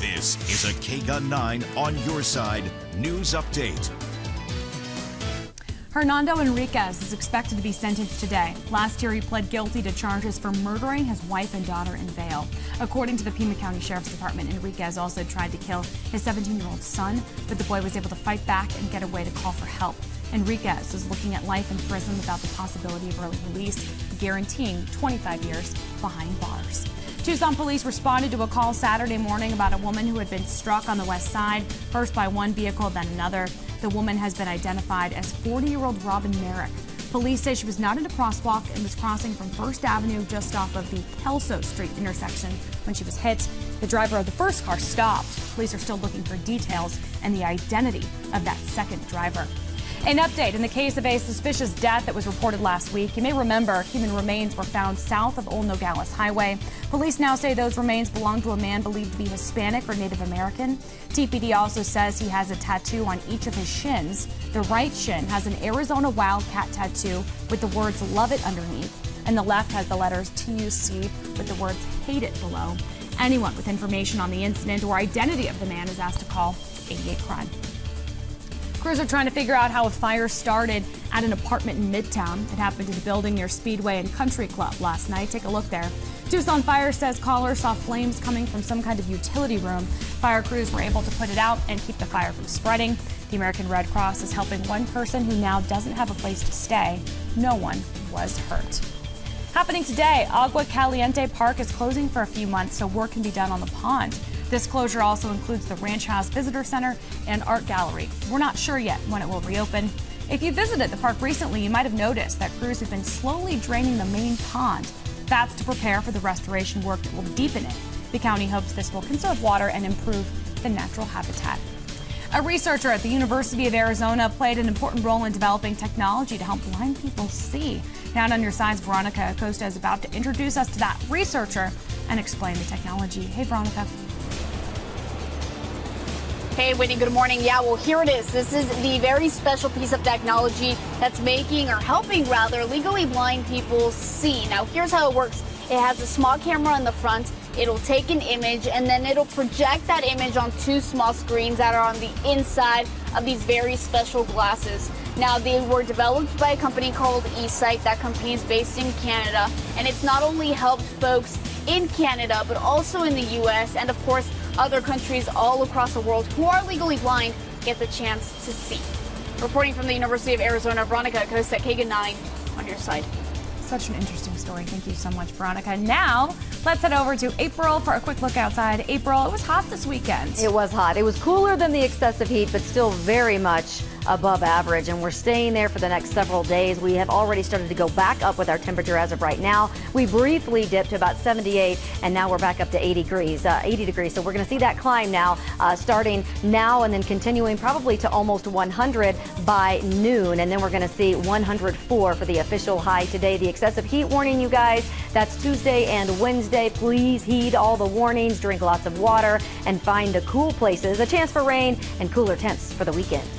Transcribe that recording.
This is a KGUN9 On Your Side news update. Hernando Enriquez is expected to be sentenced today. Last year, he pled guilty to charges for murdering his wife and daughter in Vail. According to the Pima County Sheriff's Department, Enriquez also tried to kill his 17-year-old son, but the boy was able to fight back and get away to call for help. Enriquez is looking at life in prison without the possibility of early release, guaranteeing 25 years behind bars. Tucson police responded to a call Saturday morning about a woman who had been struck on the west side, first by one vehicle, then another. The woman has been identified as 40-year-old Robin Merrick. Police say she was not in a crosswalk and was crossing from First Avenue just off of the Kelso Street intersection when she was hit. The driver of the first car stopped. Police are still looking for details and the identity of that second driver. An update in the case of a suspicious death that was reported last week. You may remember human remains were found south of Old Nogales Highway. Police now say those remains belong to a man believed to be Hispanic or Native American. TPD also says he has a tattoo on each of his shins. The right shin has an Arizona Wildcat tattoo with the words "Love It" underneath, and the left has the letters TUC with the words "Hate It" below. Anyone with information on the incident or identity of the man is asked to call 88 Crime. Crews are trying to figure out how a fire started at an apartment in Midtown. It happened in a building near Speedway and Country Club last night. Take a look there. Tucson Fire says callers saw flames coming from some kind of utility room. Fire crews were able to put it out and keep the fire from spreading. The American Red Cross is helping one person who now doesn't have a place to stay. No one was hurt. Happening today, Agua Caliente Park is closing for a few months so work can be done on the pond. This closure also includes the Ranch House Visitor Center and Art Gallery. We're not sure yet when it will reopen. If you visited the park recently, you might have noticed that crews have been slowly draining the main pond. That's to prepare for the restoration work that will deepen it. The county hopes this will conserve water and improve the natural habitat. A researcher at the University of Arizona played an important role in developing technology to help blind people see. Now on Your Side's Veronica Acosta is about to introduce us to that researcher and explain the technology. Hey, Veronica. Hey, Whitney, good morning. Yeah, well, here it is. This is the very special piece of technology that's helping legally blind people see. Now, here's how it works. It has a small camera on the front. It'll take an image and then it'll project that image on two small screens that are on the inside of these very special glasses. Now, they were developed by a company called eSight. That company is based in Canada, and it's not only helped folks in Canada, but also in the U.S. and, of course, other countries all across the world who are legally blind get the chance to see. Reporting from the University of Arizona, Veronica Acosta, KGUN9 On Your Side. Such an interesting story. Thank you so much, Veronica. Now, let's head over to April for a quick look outside. April, it was hot this weekend. It was hot. It was cooler than the excessive heat, but still very much above average, and we're staying there for the next several days. We have already started to go back up with our temperature as of right now. We briefly dipped to about 78, and now we're back up to 80 degrees. So we're going to see that climb now, starting now and then continuing probably to almost 100 by noon, and then we're going to see 104 for the official high today. The excessive heat warning, you guys, that's Tuesday and Wednesday. Please heed all the warnings, drink lots of water, and find the cool places. A chance for rain and cooler temps for the weekend.